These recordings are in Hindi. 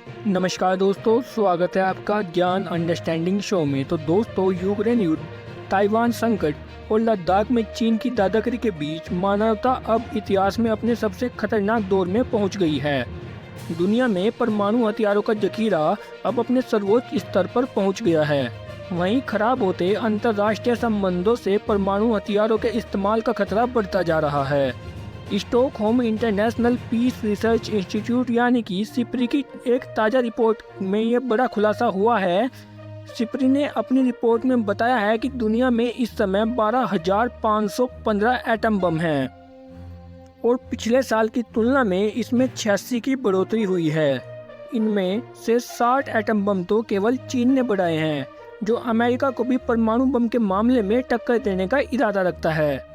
नमस्कार दोस्तों, स्वागत है आपका ज्ञान अंडरस्टैंडिंग शो में। तो दोस्तों, यूक्रेन युद्ध, ताइवान संकट और लद्दाख में चीन की दादागिरी के बीच मानवता अब इतिहास में अपने सबसे खतरनाक दौर में पहुंच गई है। दुनिया में परमाणु हथियारों का जखीरा अब अपने सर्वोच्च स्तर पर पहुंच गया है। वहीं खराब होते अंतर्राष्ट्रीय संबंधों से परमाणु हथियारों के इस्तेमाल का खतरा बढ़ता जा रहा है। Stockholm International Peace Research Institute यानी कि सिप्री की एक ताज़ा रिपोर्ट में ये बड़ा खुलासा हुआ है। सिप्री ने अपनी रिपोर्ट में बताया है कि दुनिया में इस समय 12,515 एटम बम हैं और पिछले साल की तुलना में इसमें 86 की बढ़ोतरी हुई है। इनमें से 60 एटम बम तो केवल चीन ने बढ़ाए हैं, जो अमेरिका को भी परमाणु बम के मामले में टक्कर देने का इरादा रखता है।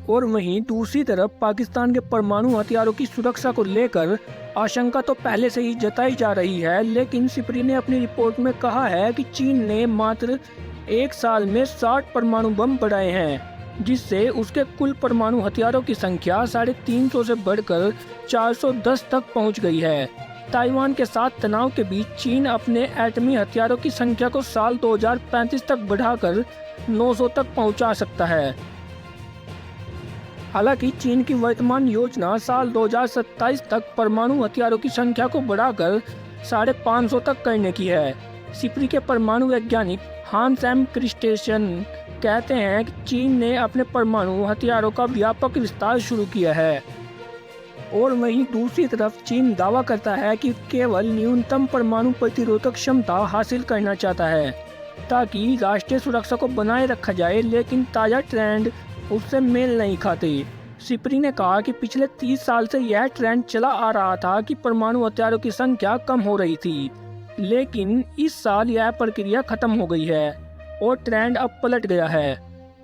और वहीं दूसरी तरफ पाकिस्तान के परमाणु हथियारों की सुरक्षा को लेकर आशंका तो पहले से ही जताई जा रही है, लेकिन सिप्री ने अपनी रिपोर्ट में कहा है कि चीन ने मात्र एक साल में 60 परमाणु बम बढ़ाए हैं, जिससे उसके कुल परमाणु हथियारों की संख्या 350 से बढ़कर 410 तक पहुंच गई है। ताइवान के साथ तनाव के बीच चीन अपने एटमी हथियारों की संख्या को साल 2035 तक बढ़ाकर 900 तक पहुंचा सकता है। हालांकि चीन की वर्तमान योजना साल 2027 तक परमाणु हथियारों की संख्या को बढ़ाकर 550 तक करने की है। सिप्री के परमाणु वैज्ञानिक हांस एम क्रिस्टेशन कहते हैं कि चीन ने अपने परमाणु हथियारों का व्यापक विस्तार शुरू किया है और वहीं दूसरी तरफ चीन दावा करता है कि केवल न्यूनतम परमाणु प्रतिरोधक क्षमता हासिल करना चाहता है ताकि राष्ट्रीय सुरक्षा को बनाए रखा जाए, लेकिन ताज़ा ट्रेंड उससे मेल नहीं खाते। सिप्री ने कहा कि पिछले 30 साल से यह ट्रेंड चला आ रहा था कि परमाणु हथियारों की संख्या कम हो रही थी, लेकिन इस साल यह प्रक्रिया खत्म हो गई है और ट्रेंड अब पलट गया है।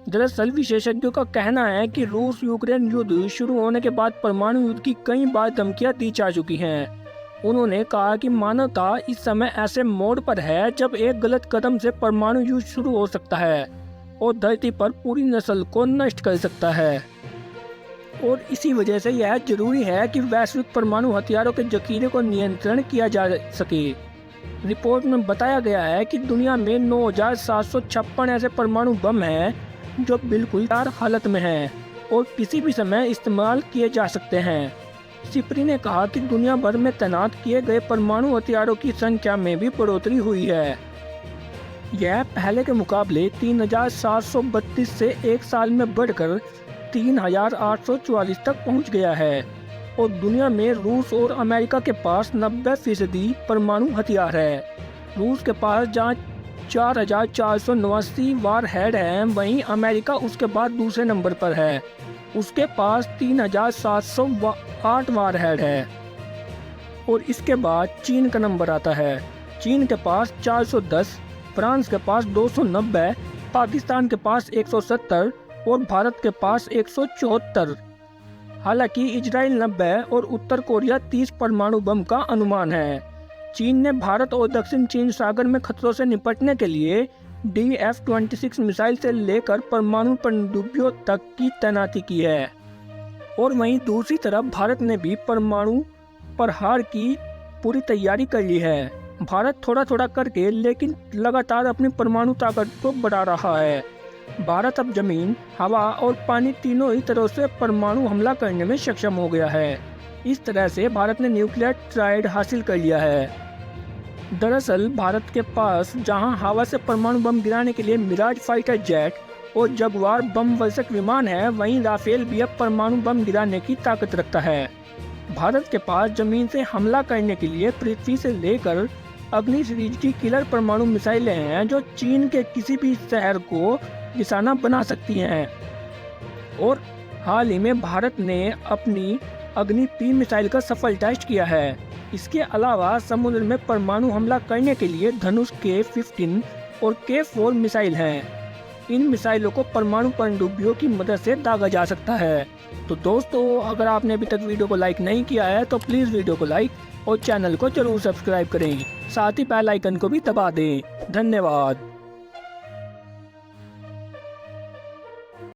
दरअसल विशेषज्ञों का कहना है कि रूस यूक्रेन युद्ध शुरू होने के बाद परमाणु युद्ध की कई बार धमकियां दी जा चुकी हैं। उन्होंने कहा कि मानवता इस समय ऐसे मोड़ पर है जब एक गलत कदम से परमाणु युद्ध शुरू हो सकता है और धरती पर पूरी नस्ल को नष्ट कर सकता है। और इसी वजह से यह जरूरी है कि वैश्विक परमाणु हथियारों के जखीरे को नियंत्रण किया जा सके। रिपोर्ट में बताया गया है कि दुनिया में 9,756 ऐसे परमाणु बम हैं जो बिल्कुल तैयार हालत में हैं और किसी भी समय इस्तेमाल किए जा सकते हैं। सिप्री ने कहा कि दुनिया भर में तैनात किए गए परमाणु हथियारों की संख्या में भी बढ़ोतरी हुई है। यह पहले के मुकाबले 3,732 से एक साल में बढ़कर 3,844 तक पहुंच गया है और दुनिया में रूस और अमेरिका के पास 90% परमाणु हथियार है। रूस के पास जहां 4,489 वार हेड हैं, वहीं अमेरिका उसके बाद दूसरे नंबर पर है। उसके पास 3,708 वार हेड है और इसके बाद चीन का नंबर आता है। चीन के पास 410, फ्रांस के पास 290, पाकिस्तान के पास 170 और भारत के पास 174। हालांकि इजराइल 90 और उत्तर कोरिया 30 परमाणु बम का अनुमान है। चीन ने भारत और दक्षिण चीन सागर में खतरों से निपटने के लिए DF-26 मिसाइल से लेकर परमाणु पनडुब्बियों तक की तैनाती की है। और वहीं दूसरी तरफ भारत ने भी परमाणु प्रहार की पूरी तैयारी कर ली है। भारत थोड़ा थोड़ा करके लेकिन लगातार अपनी परमाणु ताकत को बढ़ा रहा है। भारत अब जमीन, हवा और पानी तीनों ही तरह से परमाणु हमला करने में सक्षम हो गया है। इस तरह से भारत ने न्यूक्लियर ट्रायड हासिल कर लिया है। दरअसल भारत के पास जहां हवा से परमाणु बम गिराने के लिए मिराज फाइटर जेट और जगुआर बम वर्षक विमान है, वहीं राफेल भी अब परमाणु बम गिराने की ताकत रखता है। भारत के पास जमीन से हमला करने के लिए पृथ्वी से लेकर अग्नि सीरीज की किलर परमाणु मिसाइलें हैं जो चीन के किसी भी शहर को निशाना बना सकती हैं। और हाल ही में भारत ने अपनी अग्नि 3 मिसाइल का सफल टेस्ट किया है। इसके अलावा समुद्र में परमाणु हमला करने के लिए धनुष K-15 और K-4 मिसाइल हैं। इन मिसाइलों को परमाणु पनडुब्बियों की मदद से दागा जा सकता है। तो दोस्तों, अगर आपने अभी तक वीडियो को लाइक नहीं किया है तो प्लीज़ वीडियो को लाइक और चैनल को जरूर सब्सक्राइब करें, साथ ही बेल आइकन को भी दबा दें। धन्यवाद।